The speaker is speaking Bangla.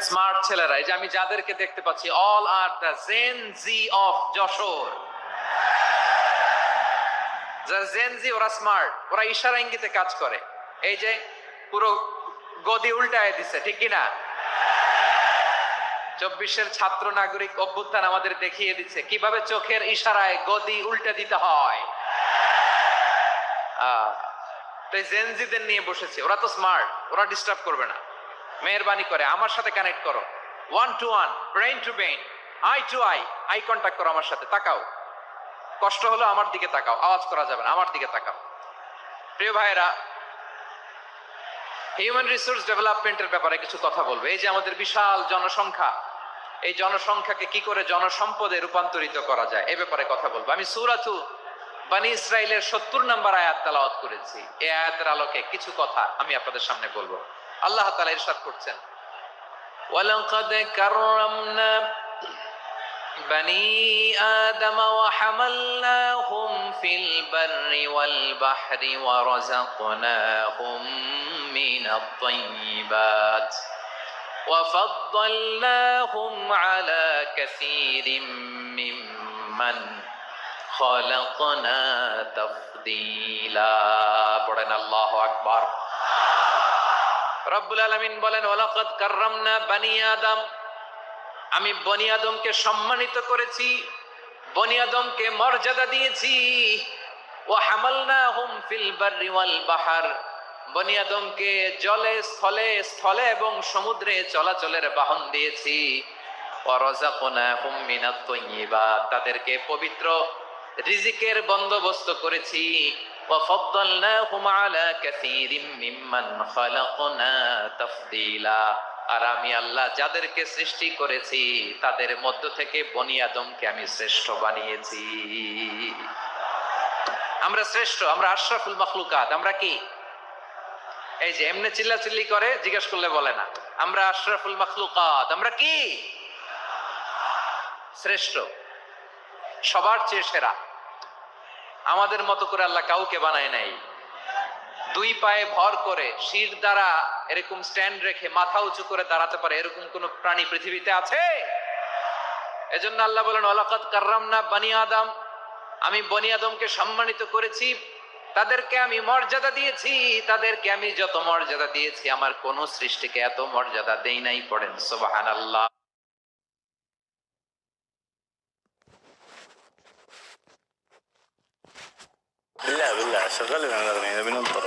স্মার্ট ছেলেরা, এই যে আমি যাদেরকে দেখতে পাচ্ছি, all are the Gen Z of Jessore. যারা জেন জি, ওরা স্মার্ট, ওরা ইশারা ইঙ্গিতে কাজ করে। এই যে পুরো গদি উল্টায় দিছে, ঠিক কিনা? 24-এর ছাত্র নাগরিক অভ্যুত্থান আমাদের দেখিয়ে দিচ্ছে কিভাবে চোখের ইশারায় গদি উল্টে দিতে হয়। তো জেনজিদের নিয়ে বসেছে, ওরা তো স্মার্ট, ওরা ডিস্টার্ব করবে না। মেহেরবানি করে আমার সাথে কানেক্ট করো, 1 to 1, brain to brain, eye to eye, eye contact করো আমার সাথে, তাকাও। কষ্ট হলো আমার দিকে তাকাও, আওয়াজ করা যাবে না, আমার দিকে তাকাও। প্রিয় ভাইয়েরা, হিউম্যান রিসোর্স ডেভেলপমেন্টের ব্যাপারে কিছু কথা বলবো। এই যে আমাদের বিশাল জনসংখ্যা, এই জনসংখ্যাকে কি করে জনসম্পদে রূপান্তরিত করা যায়, এই ব্যাপারে কথা বলবো। আমি সূরাতু বনী ইসরাইলের 70 নম্বর আয়াত তেলাওয়াত করেছি। এই আয়াতের আলোকে কিছু কথা আমি আপনাদের সামনে বলবো। আল্লাহ তাআলা ইরশাদ করছেন, ওয়ালাকাদ কাররামনা বনী আদম ওয়া হামালনাহুম ফিল বাররি ওয়াল বাহরি ওয়া রাযাকনাহুম মিনাত তাইয়্যিবাত ওয়া ফাদ্দালনাহুম আলা কাসীরিম মিম্মান খালাকনা তাফদীলা। পড়েন আল্লাহু আকবার। রব্বুল আলামিন বলেন, ওয়ালাকাদ কাররামনা বনী আদম, আমি বনী আদমকে সম্মানিত করেছি, বনী আদমকে মর্যাদা দিয়েছি। ওয়া হামালনাহুম ফিল বাররি ওয়াল বাহর, বনী আদমকে জলে স্থলে, স্থলে এবং সমুদ্রে চলাচলের বাহন দিয়েছি। ওয়া রাযাকনাহুম মিনাত তাইয়্যিবাত, তাদেরকে পবিত্র রিজিকের বন্দোবস্ত করেছি। ওয়া ফাদ্দালনাহুম আলা কাসীরিম মিম্মান খালাকনা তাফদীলা, আর আমি আল্লাহ যাদেরকে সৃষ্টি করেছি তাদের মধ্য থেকে বনী আদমকে আমি শ্রেষ্ঠ বানিয়েছি। আমরা শ্রেষ্ঠ, আমরা আশরাফুল মাখলুকাত। আমরা কি? এই যে এমনি চিল্লাচিল্লি করে, জিজ্ঞেস করলে বলে না। আমরা আশরাফুল মাখলুকাত, আমরা কি? শ্রেষ্ঠ, সবার চেয়ে সেরা। আমাদের মতো করে আল্লাহ কাউকে বানায় নাই। 2 পায়ে ভর করে, শির দ্বারা এরকম স্ট্যান্ড রেখে মাথা উঁচু করে দাঁড়াতে পারে এরকম কোন প্রাণী পৃথিবীতে আছে? এজন্য আল্লাহ বলেন, ওয়ালাকাদ কাররামনা বনী আদম, আমি বনী আদমকে সম্মানিত করেছি, তাদেরকে আমি মর্যাদা দিয়েছি। তাদেরকে আমি যত মর্যাদা দিয়েছি, আমার কোন সৃষ্টিকে এত মর্যাদা দেই নাই। পড়েন সুবহানাল্লাহ। بالله بالله شغل لنا الاغنيه نبي ننطر